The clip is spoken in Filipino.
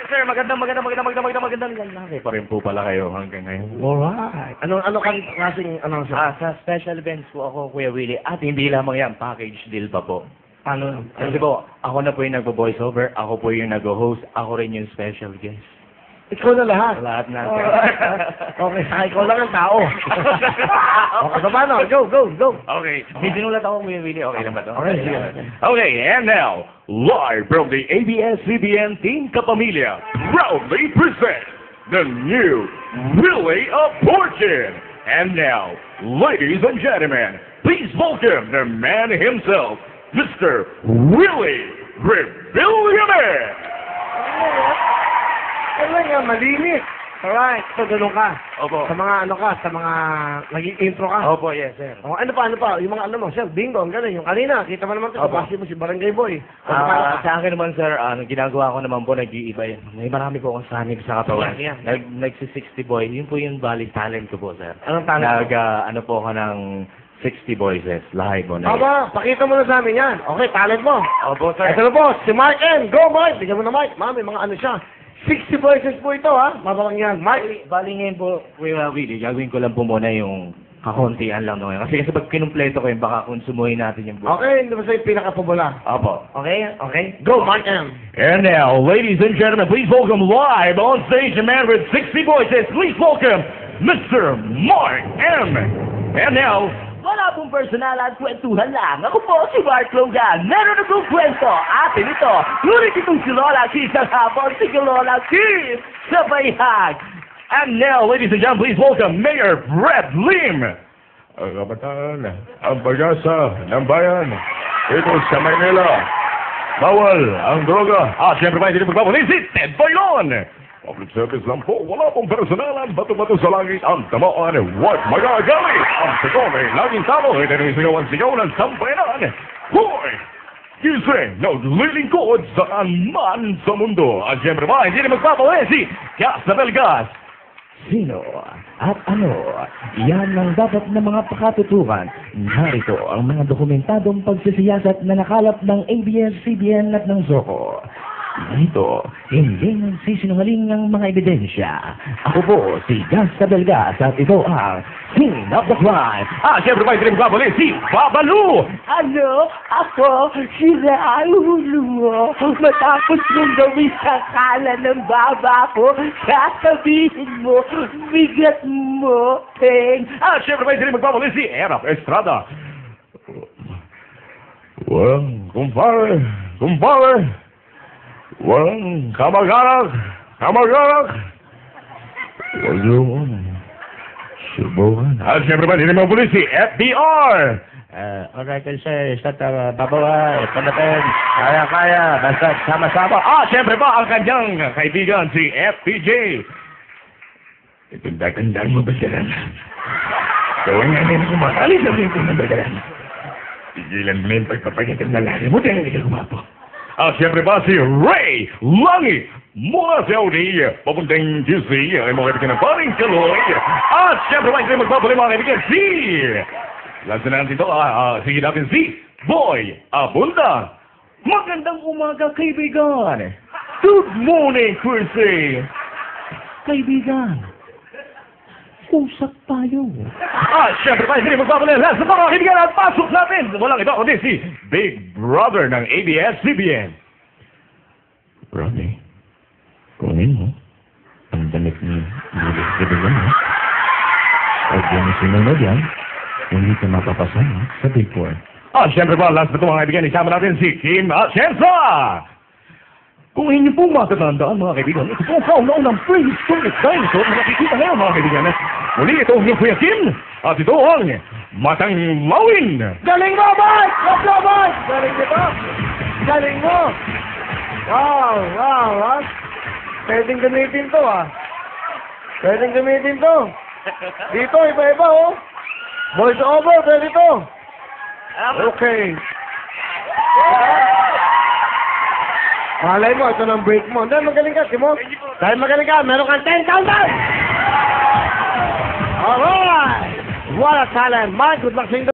Sir, magandang lalaki pa rin po pala kayo hanggang ngayon. Alright. Ano klaseng announcer? Sa special events po ako, Kuya Willie. At hindi lamang yan, package deal pa po. Ano? Kasi po, ako na po yung nagbo-voiceover, ako po yung nag-host, ako rin yung special guest. Ikaw na lahat. Lahat na. Okay, sa ikaw lang ang tao. Okay, so paano? Go. Okay, may sinulat ako, Kuya Willie. Okay lang ba to? Okay, sige. Okay, and now, live from the ABS-CBN Team Kapamilya, proudly present the new Willie of Fortune. And now, ladies and gentlemen, please welcome the man himself, Mr. Willie Rebillionaire. Ano nga, malinis. Alright, so ganun ka. Opo. Sa mga naging intro ka. Opo, yes, sir. Oh, ano pa? Yung mga mo, sir, bingo, ganun. Yung kanina, kita mo naman ito, Opo. kapasi mo si Barangay Boy. Sa akin naman, sir, ginagawa ko naman po, nag-iiba yan. May marami po akong sanib sa katawan. Yeah. Nagsi-60 boy. Yun po yung bali talent ko po, sir. Anong talent mo? Ano po ako ng 60 voices, live on air. Aba, pakita mo na sa amin yan. Okay, talent mo. Opo, sir. Ito na po, si Mark M. Go, Mark! Bigyan mo na, Mark. Mami, mga ano siya. 60 voices po ito, ha? Mabalang yan. Mark! Bali ngayon po, Kuya Willie, gagawin ko lang po muna yung kakuntian lang naman. Kasi pag kinumpleto ko yun, baka konsumuhin natin yung buhay. Okay, hindi ba sa'yo pinaka-popular? Opo. Okay? Go, Mark M. And now, ladies and gentlemen, please welcome live on stage a man with 60 voices. Please welcome Mr. Mark M. And now, Wala pong personal at kwentuhan lang. Ako po si Mark Logan. Meron akong kwento. Atin ito. Ngunit itong si Lola Keys ang hapon. Si Lola Keys sa bayhag. and now, ladies and gentlemen, please welcome Mayor Brett Lim. Ang kabataan, ang pag-asa ng bayan, ito sa Maynila. Bawal ang droga. Siyempre pa, hindi magpapalisi si Ted Bailon. Public service lang po, wala pong personalan, bato-bato sa langit ang tamaan, huwag magagali. Ang sagon ay laging talo, ito yung sigaw ng sambayanan. Hoy! Gising, naglilingkod saan man sa mundo. At siyempre ba, hindi na magpapawin si Casabel Gas. Sino at ano? Yan ang dapat na mga pakatutukan. Narito ang mga dokumentadong pagsisiyasat na nakalap ng ABS-CBN at ng Zoco. Dito, hindi nagsisinungaling ang mga ebidensya. Ako po si Gas Tabelgas at ito ang Scene of the Crime. Siyempre ba, hindi na magpapawin si Babalu. Ano? Ako, sila ang hulo mo. Matapos mong gawin sa kala ng baba ko, sasabihin mo, bigat mo, Peng. Siyempre ba, hindi na magpapawin si Erap Estrada. Walang kumpare. Walang kamag-anak. Huwag yung subukan. Siyempre ba, hindi na magpapawin si FDR. Alright, sir, sa babawa, panatin, kaya, basta sama-sama. Siyempre ba, ang kanyang kaibigan, si FPJ. Itunda-tandaan mo ba sila? Gawin nga nila kumakali sa mga pinabagalan. Tigilan mo na yung pagpapagitag na lari mo dahil hindi ka gumapo. Siyempre ba, si Ray Langi mula sa Audi, papuntang QC, ay mga kaibigan ng paring Kaloy. Siyempre ba, hindi magpapali mga kaibigan, si... Lansan natin ito, sige natin si Boy Abunda. Magandang umaga, kaibigan. Good morning, Chrissy. Kaibigan, usap tayo. Siyempre pa, hindi magpapalala. Lahat sa mga kaibigan at pasok natin. Walang iba kundi si Big Brother ng ABS-CBN. Ronnie, kunin mo ang damit ni Julius Gabilan, ha? Huwag yan sinunod yan. Hindi ka mapapasama sa Big Four. Siyempre pa, last na ito mga kaibigan, isama natin si Kim Atienza. Kung inyo pong matatandaan mga kaibigan, ito po ang kauna-unang prehistoric dinosaur na nakikita ngayon mga kaibigan. Muli ito ang Kuya Kim at ito ang Matang Lawin. Galing mo, Mark! Galing mo! Galing mo! Wow, ha? Pwedeng gamitin to, Pwedeng gamitin to. Dito, iba-iba, Voice over, pwede to. Okay. Malay mo, ito ng break mo. Dahil magaling ka, Timo. Dahil magaling ka, meron kang 10,000! Alright! What a talent. Mark, good luck sa inyo.